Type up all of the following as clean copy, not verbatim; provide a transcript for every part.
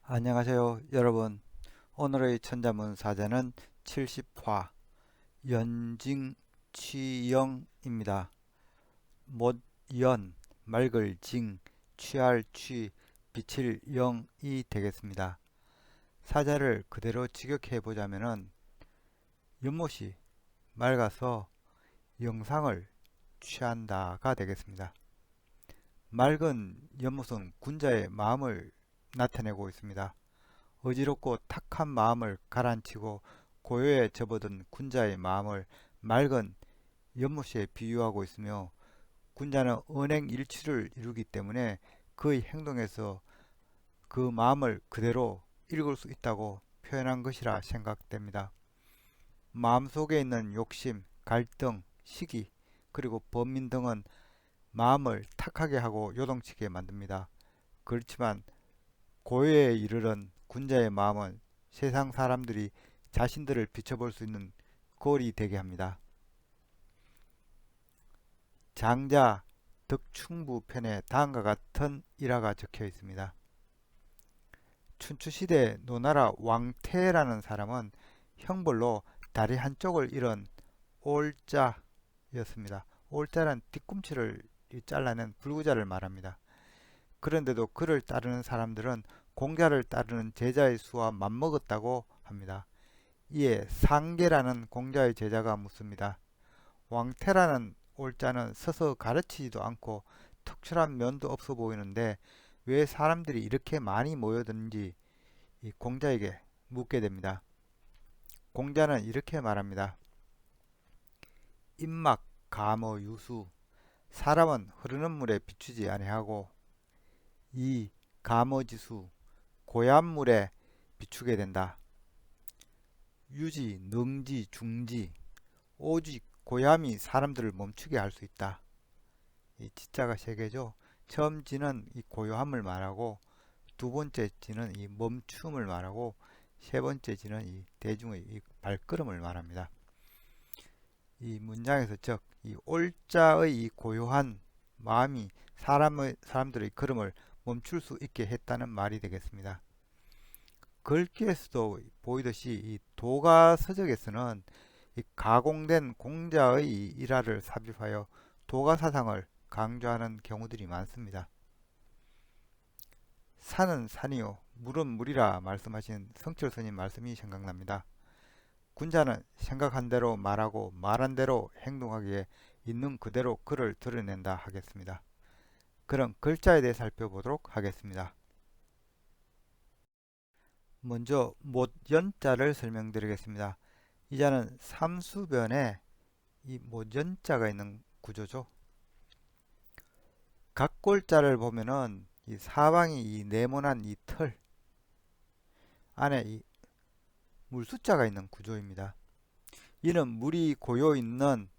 안녕하세요, 여러분. 오늘의 천자문 사제는 70화 연징취영입니다. 못연, 맑을 징, 취할 취, 비칠 영이 되겠습니다. 사자를 그대로 직역해 보자면은 연못이 맑아서 영상을 취한다가 되겠습니다. 맑은 연못은 군자의 마음을 나타내고 있습니다. 어지럽고 탁한 마음을 가라앉히고 고요에 접어든 군자의 마음을 맑은 연못에 비유하고 있으며, 군자는 언행일치를 이루기 때문에 그의 행동에서 그 마음을 그대로 읽을 수 있다고 표현한 것이라 생각됩니다. 마음속에 있는 욕심, 갈등, 시기, 그리고 범민 등은 마음을 탁하게 하고 요동치게 만듭니다. 그렇지만 고요에 이르른 군자의 마음은 세상 사람들이 자신들을 비춰볼 수 있는 거울이 되게 합니다. 장자 덕충부 편에 다음과 같은 일화가 적혀 있습니다. 춘추시대 노나라 왕태라는 사람은 형벌로 다리 한쪽을 잃은 올자였습니다. 올자란 뒤꿈치를 잘라낸 불구자를 말합니다. 그런데도 그를 따르는 사람들은 공자를 따르는 제자의 수와 맞먹었다고 합니다. 이에 상계라는 공자의 제자가 묻습니다. 왕태라는 올자는 서서 가르치지도 않고 특출한 면도 없어 보이는데 왜 사람들이 이렇게 많이 모여드는지 이 공자에게 묻게 됩니다. 공자는 이렇게 말합니다. 임막 감어 유수, 사람은 흐르는 물에 비추지 아니하고 이 감어지수, 고얀 물에 비추게 된다. 유지, 능지, 중지, 오직 고얌이 사람들을 멈추게 할 수 있다. 이 지자가 세 개죠. 처음 지는 이 고요함을 말하고, 두 번째 지는 이 멈춤을 말하고, 세 번째 지는 이 대중의 이 발걸음을 말합니다. 이 문장에서 즉 이 올자의 이 고요한 마음이 사람들의 걸음을 멈출 수 있게 했다는 말이 되겠습니다. 글귀에서도 보이듯이 이 도가서적에서는 이 가공된 공자의 일화를 삽입하여 도가사상을 강조하는 경우들이 많습니다. 산은 산이요 물은 물이라 말씀하신 성철 스님 말씀이 생각납니다. 군자는 생각한 대로 말하고 말한 대로 행동하기에 있는 그대로 글을 드러낸다 하겠습니다. 그럼 글자에 대해 살펴보도록 하겠습니다. 먼저 못연자를 설명드리겠습니다. 이 자는 삼수변에 이 못연자가 있는 구조죠. 각골자를 보면은 이 사방이 이 네모난 이 틀 안에 이 물숫자가 있는 구조입니다. 이는 물이 고여 있는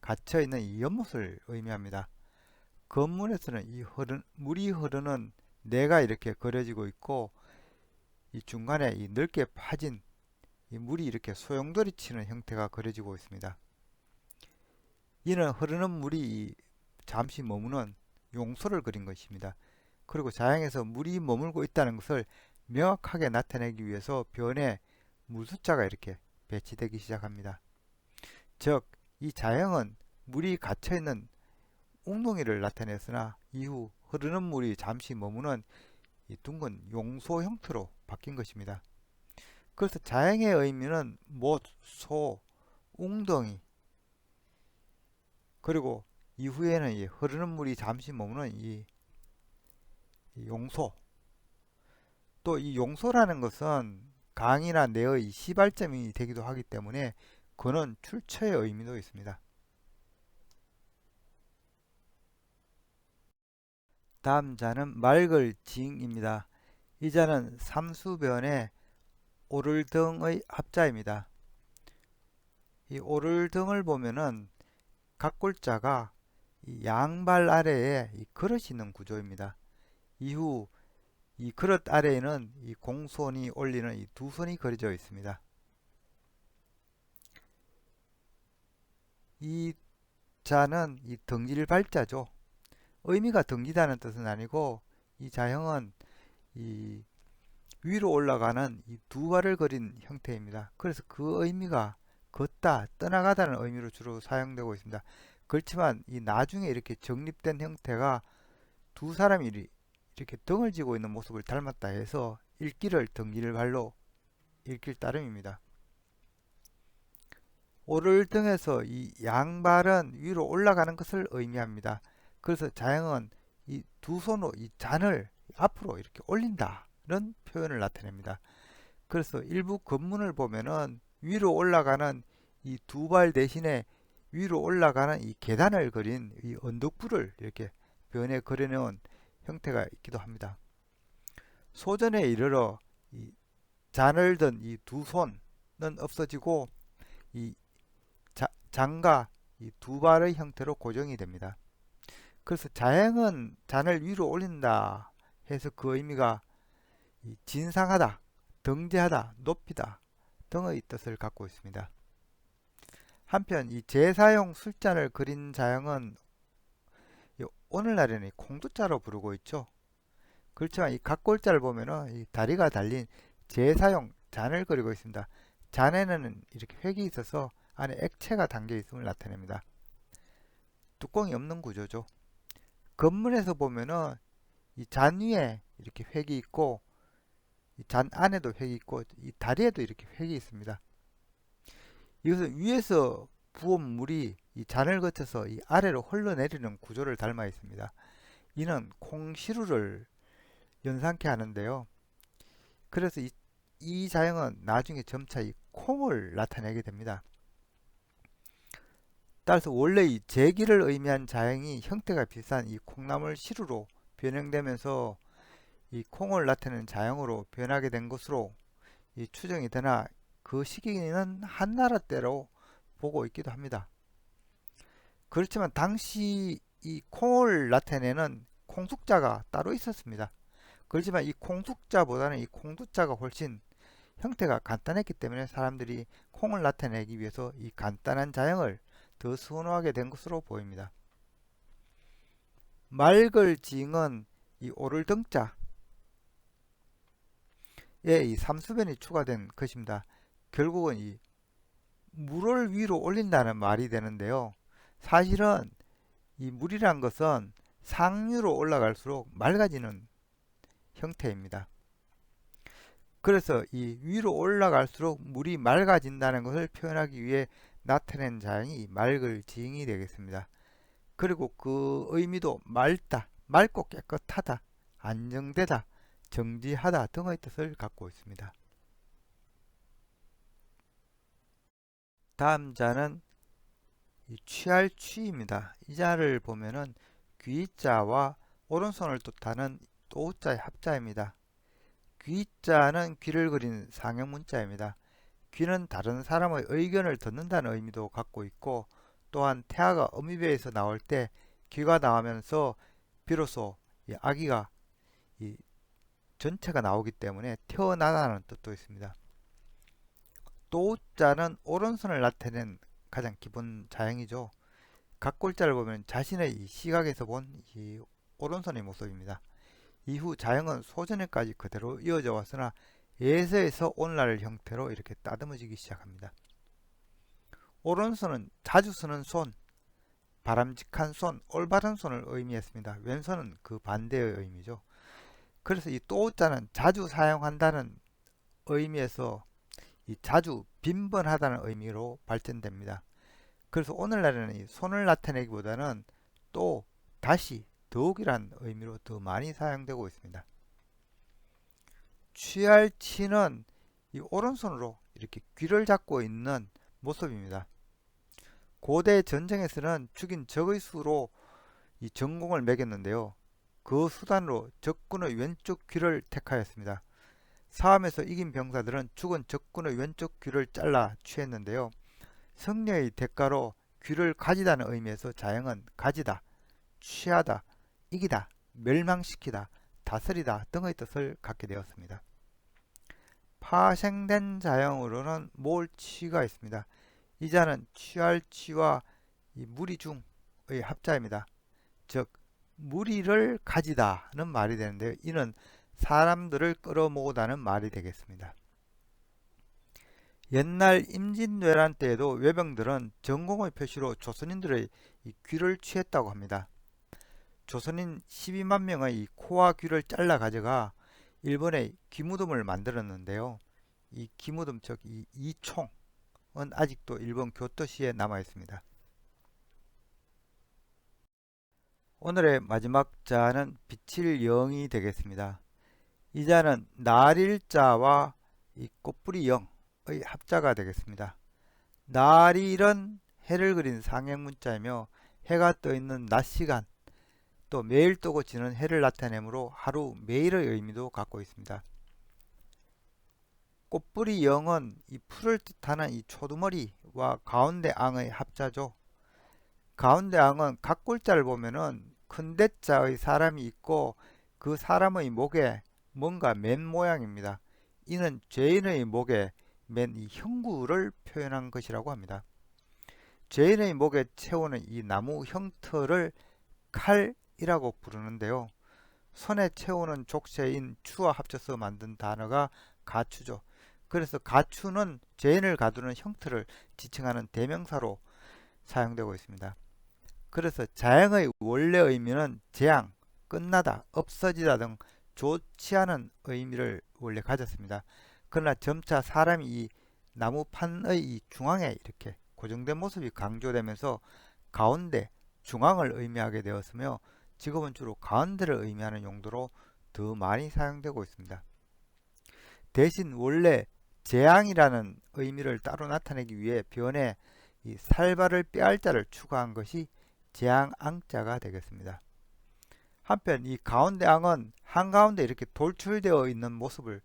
갇혀 있는 이 연못을 의미합니다. 건물에서는 물이 흐르는 내가 이렇게 그려지고 있고, 이 중간에 이 넓게 파진 이 물이 이렇게 소용돌이 치는 형태가 그려지고 있습니다. 이는 흐르는 물이 잠시 머무는 용소를 그린 것입니다. 그리고 자연에서 물이 머물고 있다는 것을 명확하게 나타내기 위해서 변에 물숫자가 이렇게 배치되기 시작합니다. 즉, 이 자연은 물이 갇혀있는 웅덩이를 나타냈으나 이후 흐르는 물이 잠시 머무는 이 둥근 용소 형태로 바뀐 것입니다. 그래서 자연의 의미는 못, 소, 웅덩이, 그리고 이후에는 이 흐르는 물이 잠시 머무는 이 용소, 또 이 용소라는 것은 강이나 내의 시발점이 되기도 하기 때문에 그는 출처의 의미도 있습니다. 다음 자는 맑을 징입니다. 이 자는 삼수변의 오를등의 합자입니다. 이 오를등을 보면은 각 골자가 이 양발 아래에 이 그릇이 있는 구조입니다. 이후 이 그릇 아래에는 이 공손이 올리는 이 두 손이 그려져 있습니다. 이 자는 이 덩질 발자죠. 의미가 덩기다는 뜻은 아니고 이 자형은 이 위로 올라가는 이 두 발을 그린 형태입니다. 그래서 그 의미가 걷다, 떠나가다는 의미로 주로 사용되고 있습니다. 그렇지만 이 나중에 이렇게 정립된 형태가 두 사람이 이렇게 등을 지고 있는 모습을 닮았다 해서 읽기를 등길 발로 읽길 따름입니다. 오를등에서 이 양발은 위로 올라가는 것을 의미합니다. 그래서 자영은 이 두 손으로 이 잔을 앞으로 이렇게 올린다는 표현을 나타냅니다. 그래서 일부 건문을 보면은 위로 올라가는 이 두 발 대신에 위로 올라가는 이 계단을 그린 이 언덕불을 이렇게 변에 그려놓은 형태가 있기도 합니다. 소전에 이르러 이 잔을 든 이 두 손은 없어지고 이 잔과 이 두 발의 형태로 고정이 됩니다. 그래서 자행은 잔을 위로 올린다 해서 그 의미가 진상하다, 등재하다, 높이다 등의 뜻을 갖고 있습니다. 한편 이 제사용 술잔을 그린 자형은 오늘날에는 콩두자로 부르고 있죠. 그렇지만 이 각골자를 보면은 이 다리가 달린 제사용 잔을 그리고 있습니다. 잔에는 이렇게 획이 있어서 안에 액체가 담겨 있음을 나타냅니다. 뚜껑이 없는 구조죠. 건문에서 보면은 이 잔 위에 이렇게 획이 있고 이 잔 안에도 획이 있고 이 다리에도 이렇게 획이 있습니다. 이것은 위에서 부은 물이 이 잔을 거쳐서 이 아래로 흘러내리는 구조를 닮아 있습니다. 이는 콩시루를 연상케 하는데요. 그래서 이 자형은 나중에 점차 이 콩을 나타내게 됩니다. 따라서 원래 이 제기를 의미한 자형이 형태가 비슷한 이 콩나물 시루로 변형되면서 이 콩을 나타내는 자형으로 변하게 된 것으로 이 추정이 되나 그 시기는 한나라 때로 보고 있기도 합니다. 그렇지만 당시 이 콩을 나타내는 콩숙자가 따로 있었습니다. 그렇지만 이 콩숙자보다는 이 콩두자가 훨씬 형태가 간단했기 때문에 사람들이 콩을 나타내기 위해서 이 간단한 자형을 더 선호하게 된 것으로 보입니다. 말글징은 이 오를 등자에 이 삼수변이 추가된 것입니다. 결국은 이 물을 위로 올린다는 말이 되는데요. 사실은 이 물이란 것은 상류로 올라갈수록 맑아지는 형태입니다. 그래서 이 위로 올라갈수록 물이 맑아진다는 것을 표현하기 위해 나타낸 자형이 맑을 지잉이 되겠습니다. 그리고 그 의미도 맑다, 맑고 깨끗하다, 안정되다, 정지하다 등의 뜻을 갖고 있습니다. 다음 자는 취할 취입니다. 이 자를 보면은 귀자와 오른손을 뜻하는 또자의 합자입니다. 귀자는 귀를 그린 상형문자입니다. 귀는 다른 사람의 의견을 듣는다는 의미도 갖고 있고 또한 태아가 어미배에서 나올 때 귀가 나오면서 비로소 이 아기가 이 전체가 나오기 때문에 태어나다는 뜻도 있습니다. 또자는 오른손을 나타낸 가장 기본 자형이죠. 각골자를 보면 자신의 이 시각에서 본 이 오른손의 모습입니다. 이후 자형은 소전에까지 그대로 이어져 왔으나 예서에서 오늘날 형태로 이렇게 따듬어지기 시작합니다. 오른손은 자주 쓰는 손, 바람직한 손, 올바른 손을 의미했습니다. 왼손은 그 반대의 의미죠. 그래서 이 또자는 자주 사용한다는 의미에서 이 자주 빈번하다는 의미로 발전됩니다. 그래서 오늘날에는 이 손을 나타내기보다는 또 다시 더욱이란 의미로 더 많이 사용되고 있습니다. 취할 치는 이 오른손으로 이렇게 귀를 잡고 있는 모습입니다. 고대 전쟁에서는 죽인 적의 수로 이 전공을 매겼는데요. 그 수단으로 적군의 왼쪽 귀를 택하였습니다. 싸움에서 이긴 병사들은 죽은 적군의 왼쪽 귀를 잘라 취했는데요. 승리의 대가로 귀를 가지다는 의미에서 자형은 가지다, 취하다, 이기다, 멸망시키다, 다스리다 등의 뜻을 갖게 되었습니다. 파생된 자형으로는 몰취가 있습니다. 이 자는 취할 취와 이 무리중의 합자입니다. 즉 무리를 가지다는 말이 되는데요. 이는 사람들을 끌어모으다는 말이 되겠습니다. 옛날 임진왜란 때에도 외병들은 전공의 표시로 조선인들의 이 귀를 취했다고 합니다. 조선인 12만 명의 이 코와 귀를 잘라 가져가 일본의 귀무덤을 만들었는데요. 이 귀무덤 즉 이 이총은 아직도 일본 교토시에 남아 있습니다. 오늘의 마지막 자는 빛일 영이 되겠습니다. 이 자는 날일자와 이 꽃뿌리 영의 합자가 되겠습니다. 날일은 해를 그린 상형문자이며 해가 떠 있는 낮 시간 또 매일 뜨고 지는 해를 나타내므로 하루 매일의 의미도 갖고 있습니다. 꽃뿌리 영은 이 풀을 뜻하는 이 초두머리와 가운데 앙의 합자죠. 가운데 앙은 각 글자를 보면은 큰 대자의 사람이 있고 그 사람의 목에 뭔가 맨 모양입니다. 이는 죄인의 목에 맨 이 형구를 표현한 것이라고 합니다. 죄인의 목에 채우는 이 나무 형틀을 칼이라고 부르는데요. 손에 채우는 족쇄인 추와 합쳐서 만든 단어가 가추죠. 그래서 가추는 죄인을 가두는 형틀을 지칭하는 대명사로 사용되고 있습니다. 그래서 자양의 원래 의미는 재앙, 끝나다, 없어지다 등 좋지 않은 의미를 원래 가졌습니다. 그러나 점차 사람이 이 나무판의 이 중앙에 이렇게 고정된 모습이 강조되면서 가운데, 중앙을 의미하게 되었으며 지금은 주로 가운데를 의미하는 용도로 더 많이 사용되고 있습니다. 대신 원래 재앙이라는 의미를 따로 나타내기 위해 변에 이 살발을 빼할 자를 추가한 것이 재앙앙자가 되겠습니다. 한편 이 가운데 앙은 한가운데 이렇게 돌출되어 있는 모습을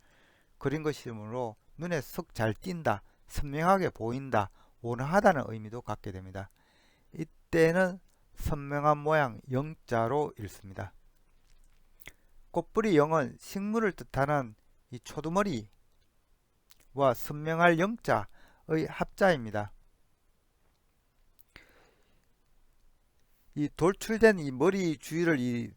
그린 것이므로 눈에 썩 잘 띈다, 선명하게 보인다, 온화하다는 의미도 갖게 됩니다. 이때는 선명한 모양 영자로 읽습니다. 꽃뿌리 영은 식물을 뜻하는 이 초두머리와 선명할 영자의 합자입니다. 이 돌출된 이 머리 주위를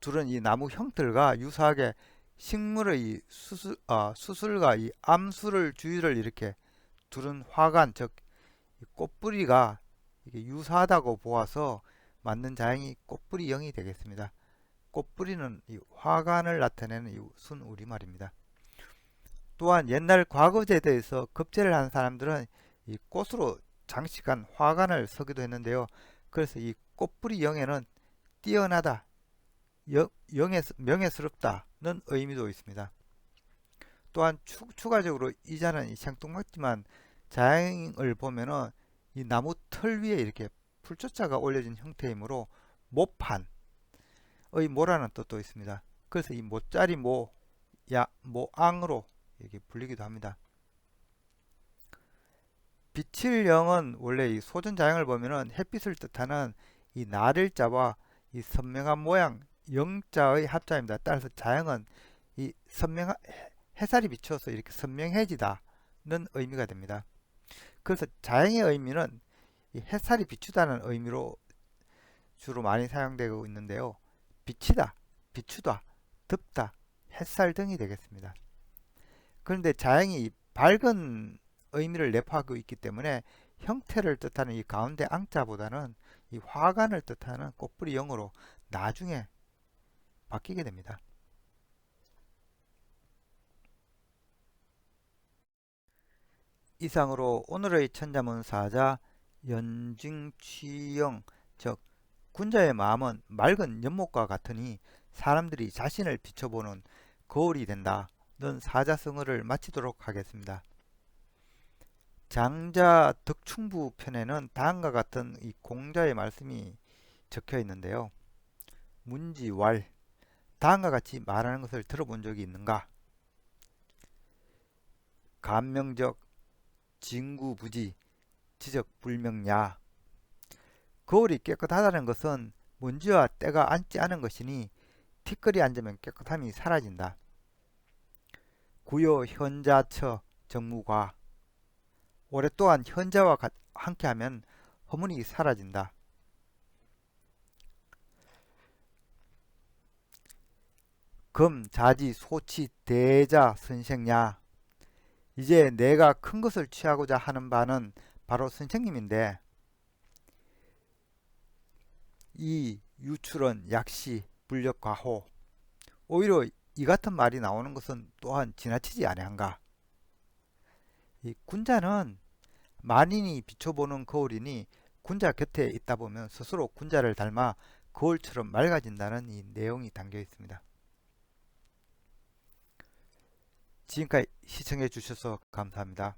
두른 이 나무 형틀과 유사하게 식물의 이 수술과 이 암수를 주위를 이렇게 두른 화관 즉 꽃뿌리가 이게 유사하다고 보아서 맞는 자양이 꽃뿌리 영이 되겠습니다. 꽃뿌리는 이 화관을 나타내는 이 순 우리말입니다. 또한 옛날 과거제도에서 급제를 한 사람들은 이 꽃으로 장식한 화관을 서기도 했는데요. 그래서 이 꽃뿌리 영에는 뛰어나다, 명예스럽다는 의미도 있습니다. 또한 추가적으로 이 자는 생뚱맞지만 자양을 보면은 이 나무 털 위에 이렇게 풀초자가 올려진 형태이므로 모판의 모라는 뜻도 있습니다. 그래서 이 모짜리 모앙으로 이렇게 불리기도 합니다. 빛일 영은 원래 이 소전자양을 보면은 햇빛을 뜻하는 이 날일자와 이 선명한 모양 영자의 합자입니다. 따라서 자양은 이 햇살이 비춰서 이렇게 선명해지다는 의미가 됩니다. 그래서 자양의 의미는 이 햇살이 비추다는 의미로 주로 많이 사용되고 있는데요. 비치다, 비추다, 덥다, 햇살 등이 되겠습니다. 그런데 자양이 밝은 의미를 내포하고 있기 때문에 형태를 뜻하는 이 가운데 앙자보다는 이 화관을 뜻하는 꽃뿌리 영으로 나중에 바뀌게 됩니다. 이상으로 오늘의 천자문사자 연징취영 즉 군자의 마음은 맑은 연못과 같으니 사람들이 자신을 비춰보는 거울이 된다는 사자성어를 마치도록 하겠습니다. 장자 덕충부 편에는 다음과 같은 이 공자의 말씀이 적혀 있는데요. 문지왈 다음과 같이 말하는 것을 들어본 적이 있는가? 감명적 진구부지 지적불명야 거울이 깨끗하다는 것은 먼지와 때가 앉지 않은 것이니 티끌이 앉으면 깨끗함이 사라진다. 구요 현자처 정무과 오랫동안 현자와 함께하면 허물이 사라진다. 금, 자지, 소치, 대자, 선생야. 이제 내가 큰 것을 취하고자 하는 바는 바로 선생님인데 이 유출은 약시, 불력과호. 오히려 이 같은 말이 나오는 것은 또한 지나치지 아니한가. 이 군자는 만인이 비춰보는 거울이니 군자 곁에 있다 보면 스스로 군자를 닮아 거울처럼 맑아진다는 이 내용이 담겨 있습니다. 지금까지 시청해 주셔서 감사합니다.